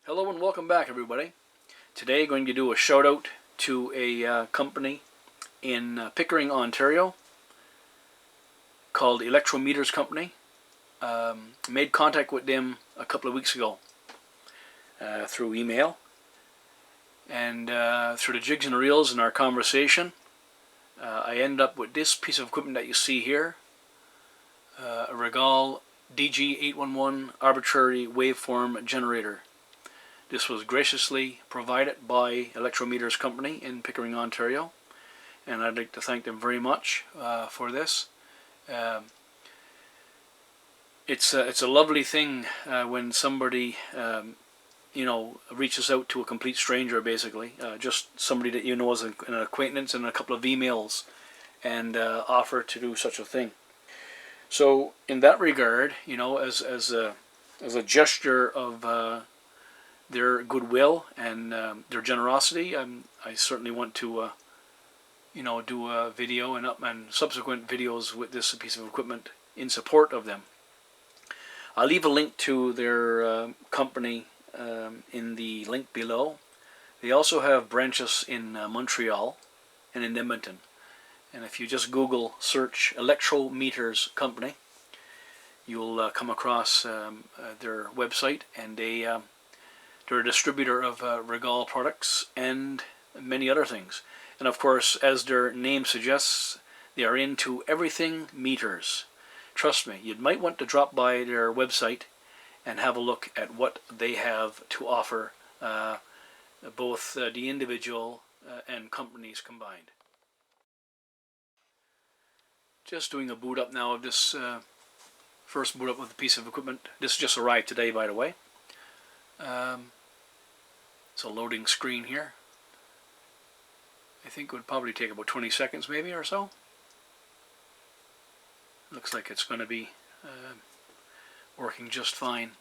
Hello and welcome back, everybody. Today going to do a shout out to a company in Pickering, Ontario called Electro Meters Company. Made contact with them a couple of weeks ago through email, and through the jigs and reels in our conversation I ended up with this piece of equipment that you see here, a Rigol DG811 arbitrary waveform generator. This was graciously provided by Electro Meters Company in Pickering, Ontario, and I'd like to thank them very much for this. It's a lovely thing when somebody reaches out to a complete stranger, basically, just somebody that you know as an acquaintance, and a couple of emails, and offer to do such a thing. So in that regard, as a gesture of their goodwill and their generosity, I certainly want to do a video and subsequent videos with this piece of equipment in support of them. I'll leave a link to their company in the link below. They also have branches in Montreal and in Edmonton, and if you just Google search Electro Meters Company, you'll come across their website, and they're a distributor of Rigol products and many other things. And of course, as their name suggests, they are into everything meters. Trust me, you might want to drop by their website and have a look at what they have to offer, both the individual and companies combined. Just doing a boot up now of this first boot up with a piece of equipment. This just arrived today, by the way. It's a loading screen here. I think it would probably take about 20 seconds maybe or so. Looks like it's going to be working just fine.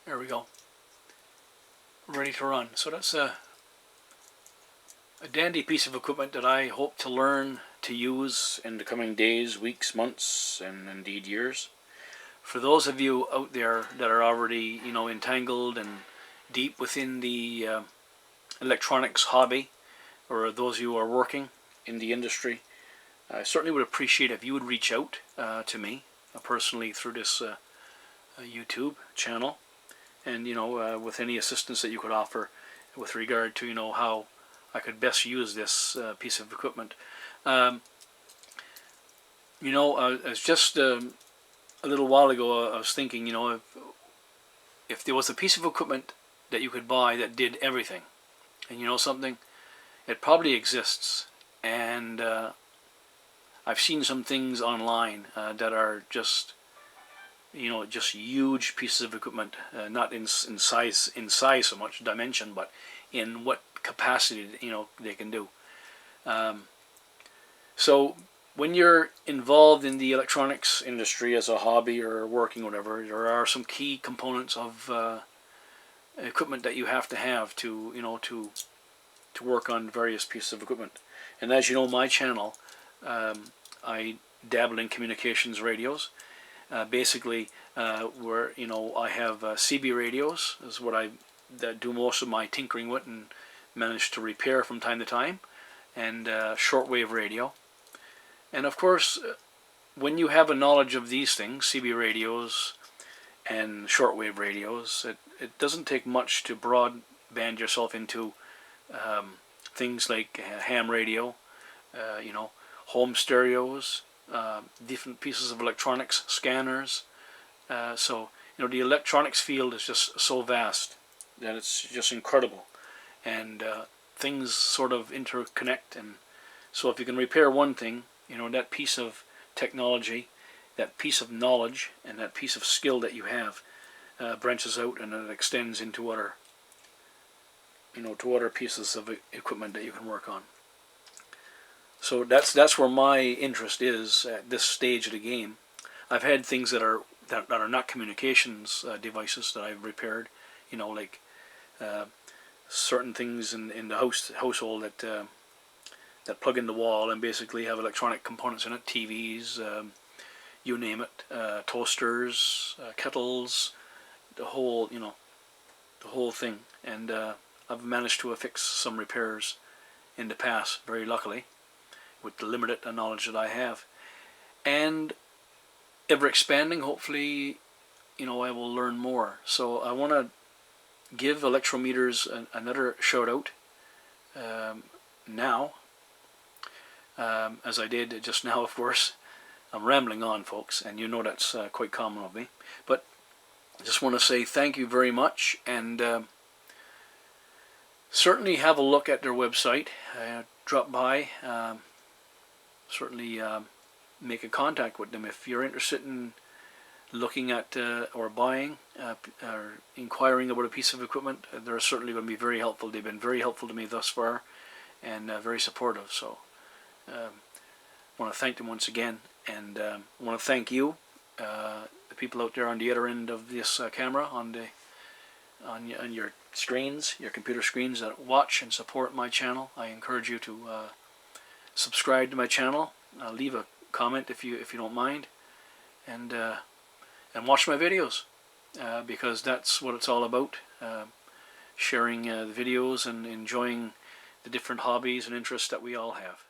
There we go. Ready to run. So that's a dandy piece of equipment that I hope to learn to use in the coming days, weeks, months, and indeed years. For those of you out there that are already, entangled and deep within the electronics hobby, or those of you who are working in the industry, I certainly would appreciate if you would reach out to me personally through this YouTube channel, and with any assistance that you could offer with regard to how I could best use this piece of equipment. As just a little while ago, I was thinking, if there was a piece of equipment that you could buy that did everything, and something, it probably exists, and I've seen some things online that are just huge pieces of equipment, not in size so much, dimension, but in what capacity they can do. So when you're involved in the electronics industry as a hobby or working, whatever, there are some key components of equipment that you have to work on various pieces of equipment. And as you know, my channel, I dabble in communications radios. Basically, where I have CB radios is what I do most of my tinkering with and manage to repair from time to time, and shortwave radio. And of course, when you have a knowledge of these things, CB radios and shortwave radios, it doesn't take much to broadband yourself into things like ham radio, home stereos, different pieces of electronics, scanners. So the electronics field is just so vast that it's just incredible, and things sort of interconnect. And so if you can repair one thing, that piece of technology, that piece of knowledge, and that piece of skill that you have branches out, and it extends into other pieces of equipment that you can work on. So that's where my interest is at this stage of the game. I've had things that are not communications devices that I've repaired, like certain things in the household that that plug in the wall and basically have electronic components in it, TVs, you name it, toasters, kettles, the whole, the whole thing. And I've managed to affix some repairs in the past, very luckily, with the limited knowledge that I have. And ever expanding, hopefully, I will learn more. So I want to give Electro Meters another shout out now, as I did just now, of course. I'm rambling on, folks, and that's quite common of me. But I just want to say thank you very much, and certainly have a look at their website. Drop by, certainly make a contact with them if you're interested in looking at or buying or inquiring about a piece of equipment. They're certainly going to be very helpful. They've been very helpful to me thus far, and very supportive. So I want to thank them once again, and I want to thank you, the people out there on the other end of this camera, on your screens, your computer screens, that watch and support my channel. I encourage you to subscribe to my channel, leave a comment if you don't mind, and watch my videos, because that's what it's all about, sharing the videos and enjoying the different hobbies and interests that we all have.